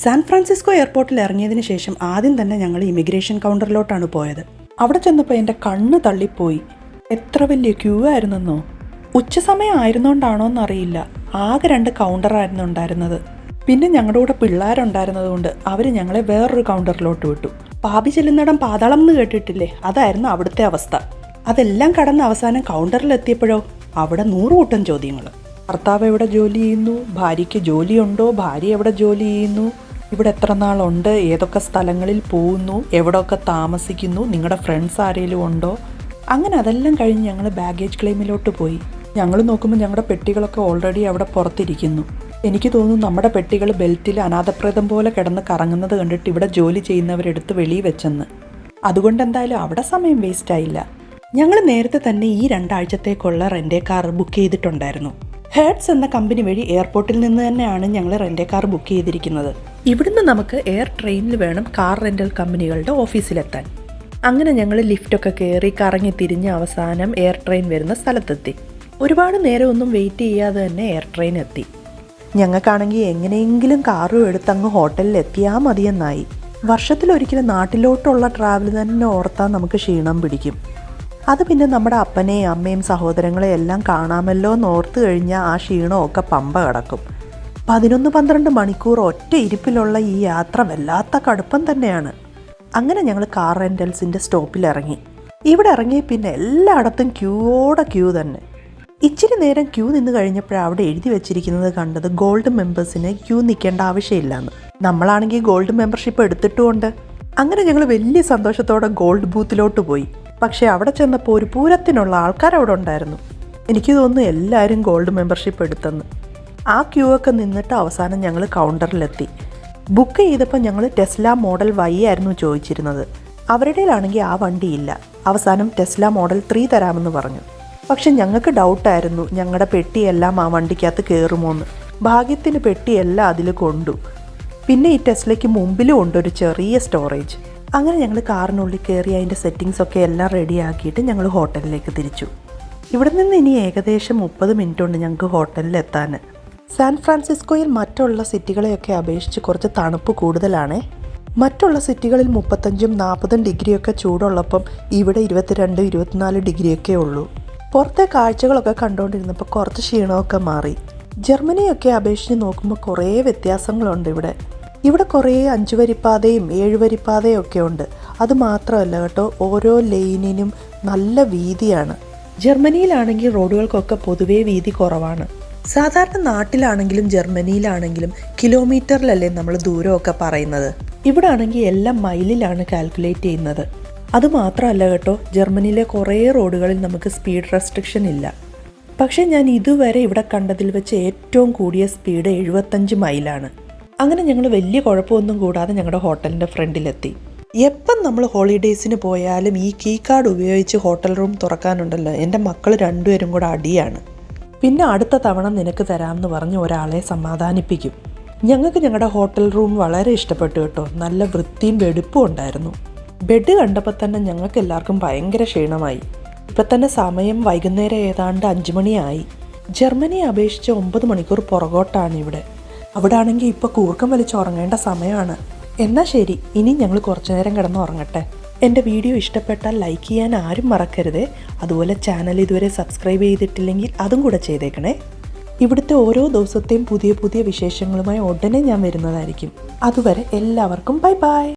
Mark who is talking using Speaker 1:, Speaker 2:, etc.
Speaker 1: San Francisco എയർപോർട്ടിൽ ഇറങ്ങിയതിന് ശേഷം ആദ്യം തന്നെ ഞങ്ങൾ ഇമിഗ്രേഷൻ കൗണ്ടറിലോട്ടാണ് പോയത്. അവിടെ ചെന്നപ്പോൾ എൻ്റെ കണ്ണ് തള്ളിപ്പോയി. എത്ര വലിയ ക്യൂ ആയിരുന്നെന്നോ. ഉച്ച സമയം ആയിരുന്നോണ്ടാണോ എന്നറിയില്ല, ആകെ 2 കൗണ്ടറായിരുന്നു ഉണ്ടായിരുന്നത്. പിന്നെ ഞങ്ങളുടെ കൂടെ പിള്ളേരുണ്ടായിരുന്നത് കൊണ്ട് അവർ ഞങ്ങളെ വേറൊരു കൗണ്ടറിലോട്ട് വിട്ടു. പാപി ചെല്ലുന്നിടം പാതാളം എന്ന് കേട്ടിട്ടില്ലേ, അതായിരുന്നു അവിടുത്തെ അവസ്ഥ. അതെല്ലാം കടന്ന് അവസാനം കൗണ്ടറിലെത്തിയപ്പോഴോ അവിടെ 100 കൂട്ടം ചോദ്യങ്ങൾ. ഭർത്താവ് എവിടെ ജോലി ചെയ്യുന്നു, ഭാര്യയ്ക്ക് ജോലിയുണ്ടോ, ഭാര്യ എവിടെ ജോലി ചെയ്യുന്നു, ഇവിടെ എത്ര നാളുണ്ട്, ഏതൊക്കെ സ്ഥലങ്ങളിൽ പോകുന്നു, എവിടെയൊക്കെ താമസിക്കുന്നു, നിങ്ങളുടെ ഫ്രണ്ട്സ് ആരെങ്കിലും ഉണ്ടോ. അങ്ങനെ അതെല്ലാം കഴിഞ്ഞ് ഞങ്ങൾ ബാഗേജ് ക്ലെയിമിലോട്ട് പോയി. ഞങ്ങൾ നോക്കുമ്പോൾ ഞങ്ങളുടെ പെട്ടികളൊക്കെ ഓൾറെഡി അവിടെ പുറത്തിരിക്കുന്നു. എനിക്ക് തോന്നുന്നു നമ്മുടെ പെട്ടികൾ ബെൽറ്റിൽ അനാഥപ്രേതം പോലെ കിടന്ന് കറങ്ങുന്നത് കണ്ടിട്ട് ഇവിടെ ജോലി ചെയ്യുന്നവരെടുത്ത് വെളിയിൽ വെച്ചെന്ന്. അതുകൊണ്ട് എന്തായാലും അവിടെ സമയം വേസ്റ്റായില്ല. ഞങ്ങൾ നേരത്തെ തന്നെ ഈ 2 ആഴ്ചത്തേക്കുള്ള റെൻ്റേ കാർ ബുക്ക് ചെയ്തിട്ടുണ്ടായിരുന്നു. ഹെർട്സ് എന്ന കമ്പനി വഴി എയർപോർട്ടിൽ നിന്ന് തന്നെയാണ് ഞങ്ങൾ റെൻ്റേ കാർ ബുക്ക് ചെയ്തിരിക്കുന്നത്. ഇവിടുന്ന് നമുക്ക് എയർ ട്രെയിനിൽ വേണം കാർ റെൻ്റൽ കമ്പനികളുടെ ഓഫീസിലെത്താൻ. അങ്ങനെ ഞങ്ങൾ ലിഫ്റ്റൊക്കെ കയറി കറങ്ങി തിരിഞ്ഞ് അവസാനം എയർ ട്രെയിൻ വരുന്ന സ്ഥലത്തെത്തി. ഒരുപാട് നേരം ഒന്നും വെയിറ്റ് ചെയ്യാതെ തന്നെ എയർ ട്രെയിൻ എത്തി. ഞങ്ങൾക്കാണെങ്കിൽ എങ്ങനെയെങ്കിലും കാറും എടുത്തങ്ങ് ഹോട്ടലിൽ എത്തിയാൽ മതിയെന്നായി. വർഷത്തിലൊരിക്കലും നാട്ടിലോട്ടുള്ള ട്രാവൽ തന്നെ ഓർത്താൽ നമുക്ക് ക്ഷീണം പിടിക്കും. അത് പിന്നെ നമ്മുടെ അപ്പനെയും അമ്മയും സഹോദരങ്ങളെയും എല്ലാം കാണാമല്ലോ എന്ന് ഓർത്ത് കഴിഞ്ഞാൽ ആ ക്ഷീണമൊക്കെ പമ്പ കിടക്കും. 11-12 മണിക്കൂർ ഒറ്റ ഇരിപ്പിലുള്ള ഈ യാത്ര വല്ലാത്ത കടുപ്പം തന്നെയാണ്. അങ്ങനെ ഞങ്ങൾ കാർ റെൻ്റൽസിൻ്റെ സ്റ്റോപ്പിൽ ഇറങ്ങി. ഇവിടെ ഇറങ്ങി പിന്നെ എല്ലായിടത്തും ക്യൂ തന്നെ. ഇച്ചിരി നേരം ക്യൂ നിന്ന് കഴിഞ്ഞപ്പോഴാണ് അവിടെ എഴുതി വെച്ചിരിക്കുന്നത് കണ്ടത് ഗോൾഡ് മെമ്പേഴ്സിന് ക്യൂ നിൽക്കേണ്ട ആവശ്യമില്ലാന്ന്. നമ്മളാണെങ്കിൽ ഗോൾഡ് മെമ്പർഷിപ്പ് എടുത്തിട്ടുമുണ്ട്. അങ്ങനെ ഞങ്ങൾ വലിയ സന്തോഷത്തോടെ ഗോൾഡ് ബൂത്തിലോട്ട് പോയി. പക്ഷേ അവിടെ ചെന്നപ്പോൾ ഒരു പൂരത്തിനുള്ള ആൾക്കാർ അവിടെ ഉണ്ടായിരുന്നു. എനിക്ക് തോന്നുന്നു എല്ലാവരും ഗോൾഡ് മെമ്പർഷിപ്പ് എടുത്തെന്ന്. ആ ക്യൂ ഒക്കെ നിന്നിട്ട് അവസാനം ഞങ്ങൾ കൗണ്ടറിലെത്തി. ബുക്ക് ചെയ്തപ്പോൾ ഞങ്ങൾ ടെസ്ല മോഡൽ Y ആയിരുന്നു ചോദിച്ചിരുന്നത്. അവരുടെയിലാണെങ്കിൽ ആ വണ്ടിയില്ല. അവസാനം ടെസ്ല മോഡൽ 3 തരാമെന്ന് പറഞ്ഞു. പക്ഷെ ഞങ്ങൾക്ക് ഡൗട്ടായിരുന്നു ഞങ്ങളുടെ പെട്ടിയെല്ലാം ആ വണ്ടിക്കകത്ത് കയറുമോയെന്ന്. ഭാഗ്യത്തിന് പെട്ടിയെല്ലാം അതിൽ കൊണ്ടു. പിന്നെ ഈ ടെസ്ലയ്ക്ക് മുമ്പിലും ഉണ്ട് ഒരു ചെറിയ സ്റ്റോറേജ്. അങ്ങനെ ഞങ്ങൾ കാറിനുള്ളിൽ കയറി അതിൻ്റെ സെറ്റിങ്സൊക്കെ എല്ലാം റെഡിയാക്കിയിട്ട് ഞങ്ങൾ ഹോട്ടലിലേക്ക് തിരിച്ചു. ഇവിടെ നിന്ന് ഇനി ഏകദേശം 30 മിനിറ്റ് ഉണ്ട് ഞങ്ങൾക്ക് ഹോട്ടലിൽ എത്താൻ. സാൻ ഫ്രാൻസിസ്കോയിൽ മറ്റുള്ള സിറ്റികളെയൊക്കെ അപേക്ഷിച്ച് കുറച്ച് തണുപ്പ് കൂടുതലാണേ. മറ്റുള്ള സിറ്റികളിൽ 35-40 ഡിഗ്രിയൊക്കെ ചൂടുള്ളപ്പം ഇവിടെ 22-24 ഡിഗ്രിയൊക്കെ ഉള്ളൂ. പുറത്തെ കാഴ്ചകളൊക്കെ കണ്ടുകൊണ്ടിരുന്നപ്പോൾ കുറച്ച് ക്ഷീണമൊക്കെ മാറി. ജർമ്മനിയൊക്കെ അപേക്ഷിച്ച് നോക്കുമ്പോൾ കുറേ വ്യത്യാസങ്ങളുണ്ട് ഇവിടെ. ഇവിടെ കുറേ 5 വരിപ്പാതയും 7 വരിപ്പാതയും ഒക്കെ ഉണ്ട്. അതുമാത്രമല്ല കേട്ടോ, ഓരോ ലെയിനിനും നല്ല വീതിയാണ്. ജർമ്മനിയിലാണെങ്കിൽ റോഡുകൾക്കൊക്കെ പൊതുവേ വീതി കുറവാണ്. സാധാരണ നാട്ടിലാണെങ്കിലും ജർമ്മനിയിലാണെങ്കിലും കിലോമീറ്ററിലല്ലേ നമ്മൾ ദൂരമൊക്കെ പറയുന്നത്. ഇവിടെ ആണെങ്കിൽ എല്ലാം മൈലിലാണ് കാൽക്കുലേറ്റ് ചെയ്യുന്നത്. അതുമാത്രമല്ല കേട്ടോ, ജർമ്മനിയിലെ കുറേ റോഡുകളിൽ നമുക്ക് സ്പീഡ് റെസ്ട്രിക്ഷൻ ഇല്ല. പക്ഷേ ഞാൻ ഇതുവരെ ഇവിടെ കണ്ടതിൽ വെച്ച് ഏറ്റവും കൂടിയ സ്പീഡ് 75 മൈലാണ്. അങ്ങനെ ഞങ്ങൾ വലിയ കുഴപ്പമൊന്നും കൂടാതെ ഞങ്ങളുടെ ഹോട്ടലിൻ്റെ ഫ്രണ്ടിലെത്തി. എപ്പം നമ്മൾ ഹോളിഡേയ്സിന് പോയാലും ഈ കീ കാർഡ് ഉപയോഗിച്ച് ഹോട്ടൽ റൂം തുറക്കാനുണ്ടല്ലോ, എൻ്റെ മക്കൾ 2 പേരും കൂടെ അടിയാണ്. പിന്നെ അടുത്ത തവണ നിനക്ക് തരാമെന്ന് പറഞ്ഞ് ഒരാളെ സമാധാനിപ്പിക്കും. ഞങ്ങൾക്ക് ഞങ്ങളുടെ ഹോട്ടൽ റൂം വളരെ ഇഷ്ടപ്പെട്ടു കേട്ടോ. നല്ല വൃത്തിയും വെടുപ്പും ഉണ്ടായിരുന്നു. ബെഡ് കണ്ടപ്പോൾ തന്നെ ഞങ്ങൾക്ക് എല്ലാവർക്കും ഭയങ്കര ക്ഷീണമായി. ഇപ്പം തന്നെ സമയം വൈകുന്നേരം ഏതാണ്ട് 5 മണിയായി. ജർമ്മനിയെ അപേക്ഷിച്ച് 9 മണിക്കൂർ പുറകോട്ടാണ് ഇവിടെ. അവിടെ ആണെങ്കിൽ ഇപ്പോൾ കൂർക്കം വലിച്ച് ഉറങ്ങേണ്ട സമയമാണ്. എന്നാൽ ശരി, ഇനി ഞങ്ങൾ കുറച്ചു നേരം കിടന്ന് ഉറങ്ങട്ടെ. എൻ്റെ വീഡിയോ ഇഷ്ടപ്പെട്ടാൽ ലൈക്ക് ചെയ്യാൻ ആരും മറക്കരുതേ. അതുപോലെ ചാനൽ ഇതുവരെ സബ്സ്ക്രൈബ് ചെയ്തിട്ടില്ലെങ്കിൽ അതും കൂടെ ചെയ്തേക്കണേ. ഇവിടുത്തെ ഓരോ ദിവസത്തെയും പുതിയ പുതിയ വിശേഷങ്ങളുമായി ഉടനെ ഞാൻ വരുന്നതായിരിക്കും. അതുവരെ എല്ലാവർക്കും ബൈ ബൈ.